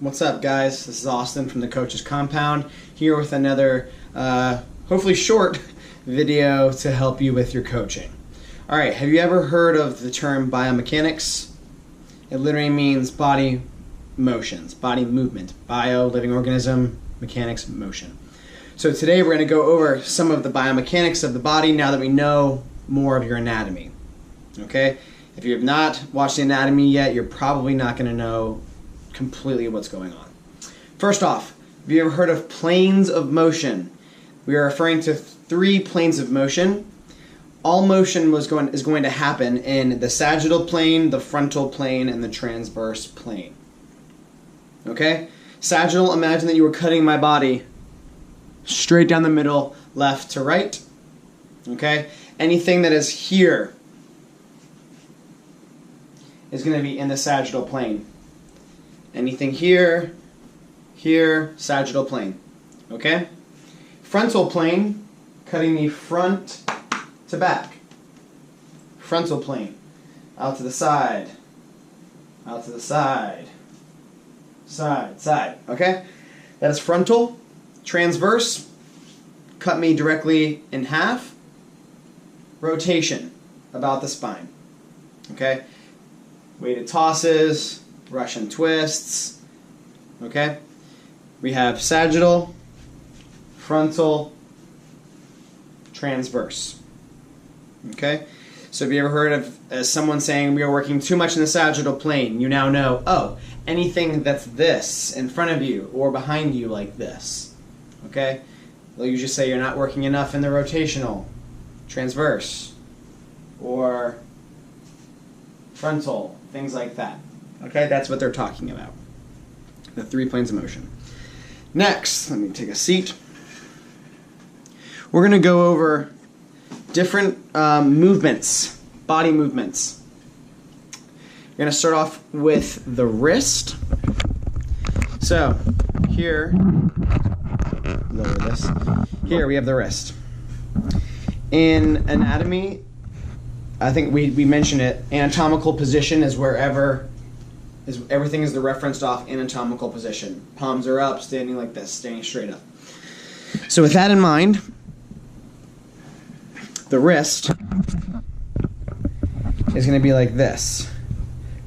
What's up, guys? This is Austin from the Coach's Compound, here with another, hopefully short, video to help you with your coaching. Alright, have you ever heard of the term biomechanics? It literally means body motions, body movement. Bio, living organism, mechanics, motion. So today we're going to go over some of the biomechanics of the body now that we know more of your anatomy. Okay? If you have not watched the anatomy yet, you're probably not going to know completely what's going on. First off, have you ever heard of planes of motion? We are referring to 3 planes of motion. All motion is going to happen in the sagittal plane, the frontal plane, and the transverse plane. Okay? Sagittal, imagine that you were cutting my body straight down the middle, left to right. Okay? Anything that is here is going to be in the sagittal plane. Anything here, sagittal plane. Okay? Frontal plane, cutting me front to back. Frontal plane. Out to the side. Out to the side. Side, side. Okay? That is frontal. Transverse, cut me directly in half. Rotation, about the spine. Okay? Weighted tosses, Russian twists. Okay? We have sagittal, frontal, transverse. Okay? So have you ever heard of someone saying we are working too much in the sagittal plane? You now know, oh, anything that's this in front of you or behind you like this. Okay? They'll usually say you're not working enough in the rotational, transverse, or frontal, things like that. Okay, that's what they're talking about. The 3 planes of motion. Next, let me take a seat. We're going to go over different movements, body movements. We're going to start off with the wrist. So, here, lower this. Here we have the wrist. In anatomy, I think we mentioned it, anatomical position is everything is the referenced off anatomical position. Palms are up, standing like this, standing straight up. So with that in mind, the wrist is going to be like this.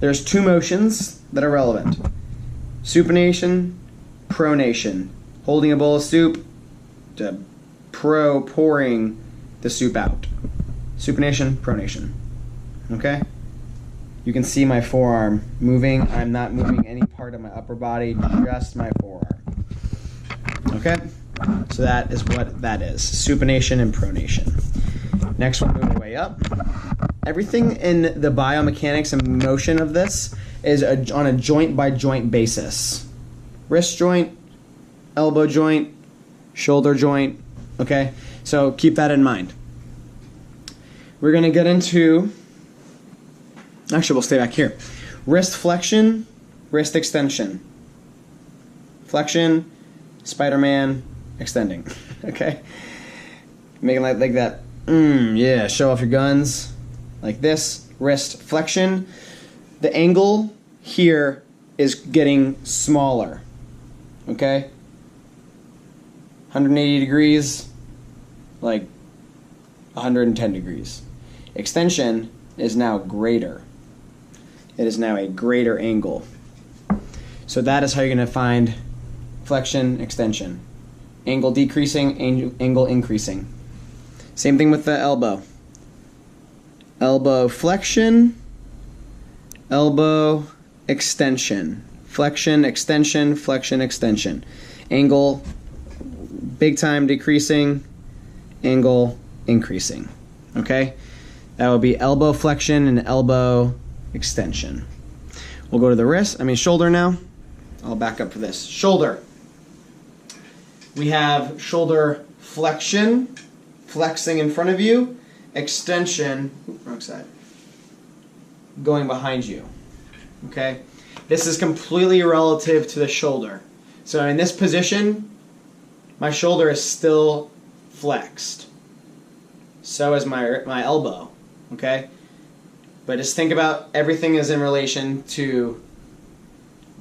There's 2 motions that are relevant. Supination, pronation. Holding a bowl of soup to pouring the soup out. Supination, pronation. Okay? You can see my forearm moving. I'm not moving any part of my upper body, just my forearm. Okay? So that is what that is. Supination and pronation. Next, we'll move our way up. Everything in the biomechanics and motion of this is on a joint-by-joint basis. Wrist joint, elbow joint, shoulder joint. Okay? So keep that in mind. We're going to get into... Actually, we'll stay back here. Wrist flexion, wrist extension. Flexion, Spider-Man, extending. Okay? Making like that. Yeah, show off your guns. Like this. Wrist flexion. The angle here is getting smaller. Okay? 180 degrees, like 110 degrees. Extension is now greater. It is now a greater angle. So that is how you're going to find flexion, extension. Angle decreasing, angle increasing. Same thing with the elbow. Elbow flexion, elbow extension. Flexion, extension, flexion, extension. Angle big time decreasing, angle increasing. Okay? That would be elbow flexion and elbow extension. We'll go to the shoulder now. I'll back up for this. Shoulder. We have shoulder flexion, flexing in front of you, extension, wrong side, going behind you. Okay? This is completely relative to the shoulder. So in this position, my shoulder is still flexed. So is my elbow. Okay? But just think about everything is in relation to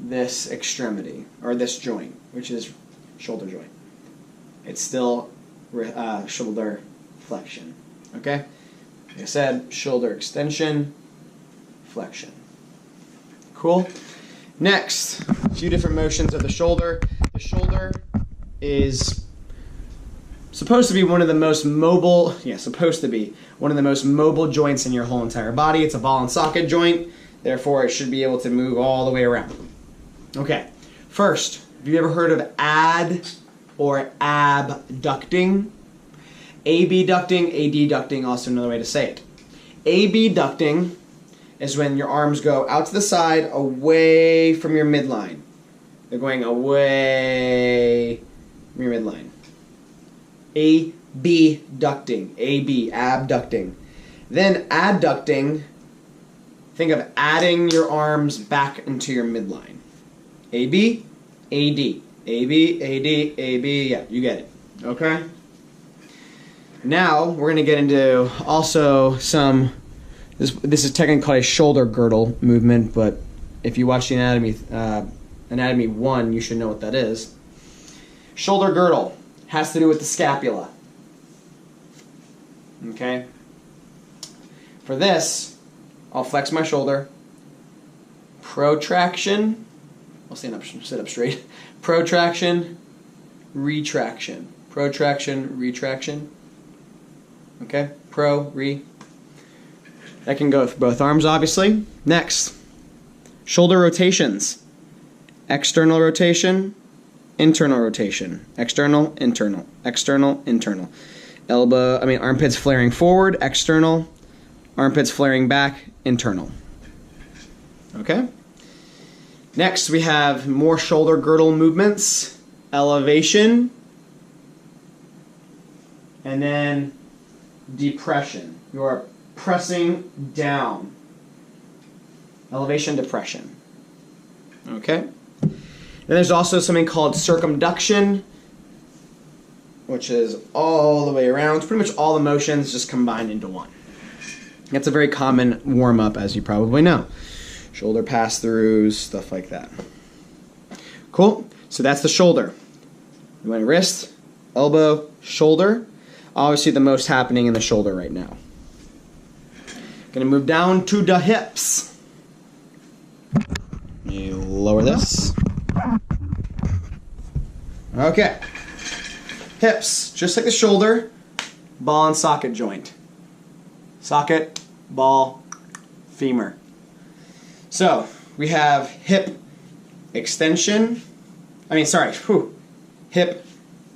this extremity, or this joint, which is shoulder joint. It's still shoulder flexion. Okay? Like I said, shoulder extension, flexion. Cool? Next, a few different motions of the shoulder. The shoulder is supposed to be one of the most mobile, joints in your whole entire body. It's a ball and socket joint, therefore it should be able to move all the way around. Okay, first, have you ever heard of ad or abducting? Abducting, adducting, also another way to say it. Abducting is when your arms go out to the side, away from your midline. They're going away from your midline. Abducting, abducting. Then adducting, think of adding your arms back into your midline. AB, AD, AB, AD, AB, yeah, you get it, okay? Now, we're going to get into also some, this is technically called a shoulder girdle movement, but if you watch the Anatomy 1, you should know what that is. Shoulder girdle has to do with the scapula. Okay? For this, I'll flex my shoulder. Protraction. I'll sit up straight. Protraction, retraction. Protraction, retraction. Okay? Pro, re. That can go with both arms, obviously. Next, shoulder rotations. External rotation, internal rotation. External, internal. External, internal. Armpits flaring forward, external. Armpits flaring back, internal. Okay? Next, we have more shoulder girdle movements. Elevation. And then depression. You are pressing down. Elevation, depression. Okay? Then there's also something called circumduction, which is all the way around. It's pretty much all the motions just combined into one. That's a very common warm-up, as you probably know. Shoulder pass-throughs, stuff like that. Cool? So that's the shoulder. You want wrist, elbow, shoulder. Obviously the most happening in the shoulder right now. Gonna move down to the hips. You lower this. Okay. Hips, just like the shoulder, ball and socket joint. Socket, ball, femur. So, we have hip extension. Hip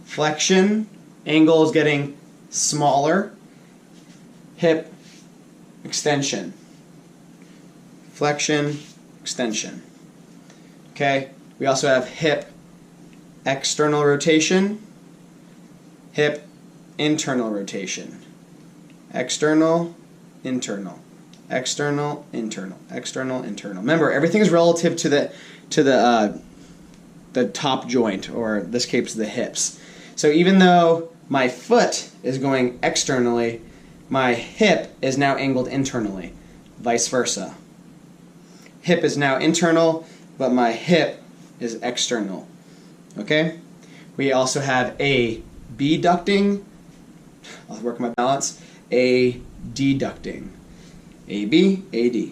flexion. Angle is getting smaller. Hip extension. Flexion, extension. Okay, we also have hip external rotation, hip internal rotation. External, internal. External, internal. External, internal. Remember, everything is relative to the top joint, or in this case, the hips. So even though my foot is going externally, my hip is now angled internally. Vice versa. Hip is now internal, but my hip is external. Okay? We also have a abducting. I'll work my balance. A deducting. AB, AD.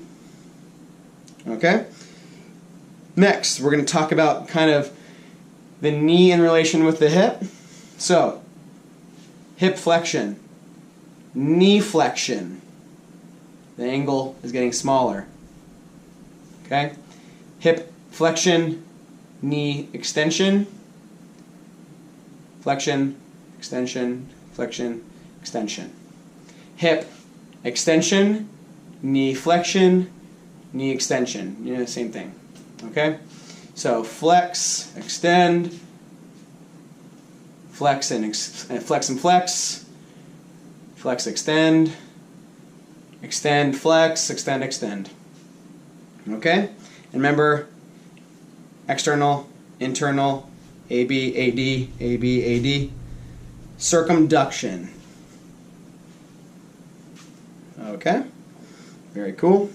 Okay? Next, we're going to talk about kind of the knee in relation with the hip. So, hip flexion, knee flexion. The angle is getting smaller. Okay? Hip flexion, knee extension. Flexion, extension, flexion, extension. Hip extension, knee flexion, knee extension. You know, same thing. Okay? So flex, extend, flex and flex, flex, extend, flex, extend, extend. Okay? And remember, external, internal, AB, AD, AB, AD. Circumduction. Okay? Very cool.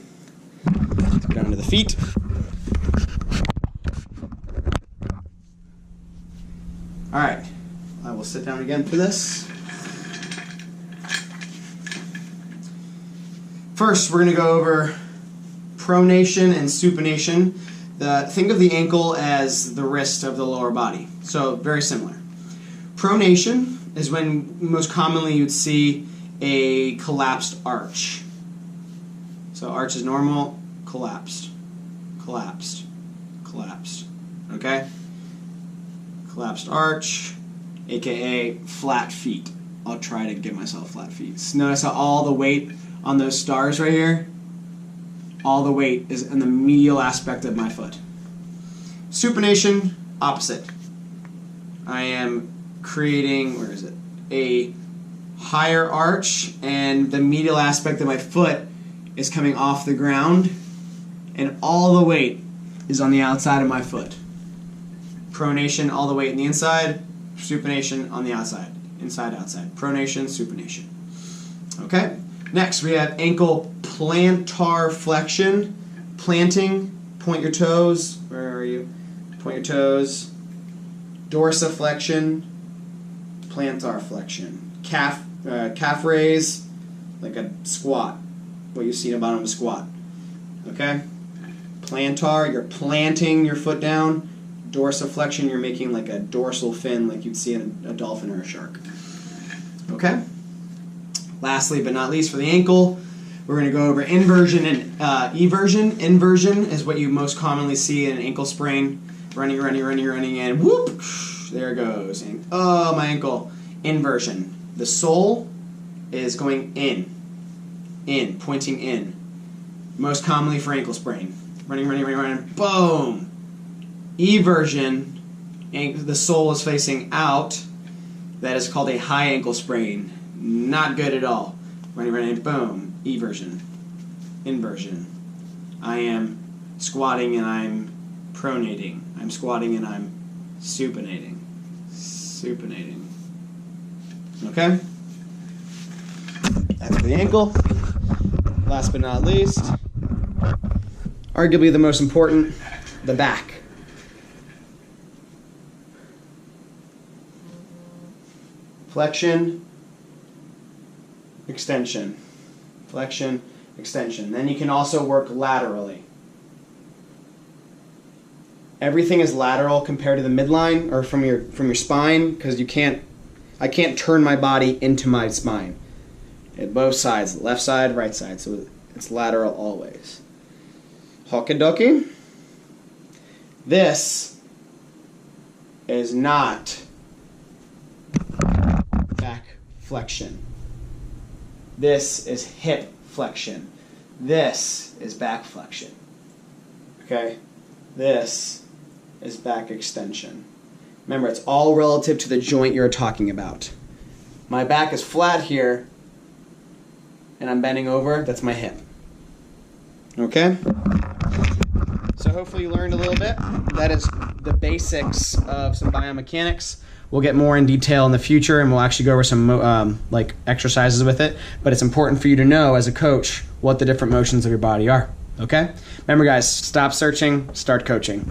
Let's go down to the feet. All right, I will sit down again for this. First, we're going to go over pronation and supination. Think of the ankle as the wrist of the lower body. So very similar. Pronation is when most commonly you'd see a collapsed arch. So arch is normal, collapsed, collapsed, collapsed. Okay? Collapsed arch, aka flat feet. I'll try to give myself flat feet. Notice how all the weight on those stars right here, all the weight is in the medial aspect of my foot. Supination, opposite. I am creating, where is it? A higher arch, and the medial aspect of my foot is coming off the ground, and all the weight is on the outside of my foot. Pronation, all the weight in the inside. Supination on the outside. Inside, outside. Pronation, supination. Okay? Next, we have ankle plantar flexion. Planting, point your toes. Where are you? Point your toes. Dorsiflexion, plantar flexion. Calf raise, like a squat. What you see in the bottom of a squat. Okay? Plantar, you're planting your foot down. Dorsiflexion, you're making like a dorsal fin like you'd see in a dolphin or a shark. Okay? Lastly but not least for the ankle, we're going to go over inversion and eversion. Inversion is what you most commonly see in an ankle sprain. Running, and whoop, there it goes. And, oh, my ankle. Inversion. The sole is going in, pointing in. Most commonly for ankle sprain. Running, boom. Eversion, the sole is facing out. That is called a high ankle sprain. Not good at all. Running, boom. Eversion. Inversion. I am squatting and I'm pronating. I'm squatting and I'm supinating. Supinating. Okay? That's for the ankle. Last but not least, arguably the most important, the back. Flexion, extension. Flexion, extension. Then you can also work laterally. Everything is lateral compared to the midline or from your spine, because I can't turn my body into my spine. At both sides, left side, right side, so it's lateral always. Hokidoki. This is not back flexion. This is hip flexion. This is back flexion. Okay? This is back extension. Remember, it's all relative to the joint you're talking about. My back is flat here, and I'm bending over. That's my hip. Okay? So hopefully you learned a little bit. That is the basics of some biomechanics. We'll get more in detail in the future, and we'll actually go over some like exercises with it. But it's important for you to know as a coach what the different motions of your body are. Okay? Remember, guys, stop searching, start coaching.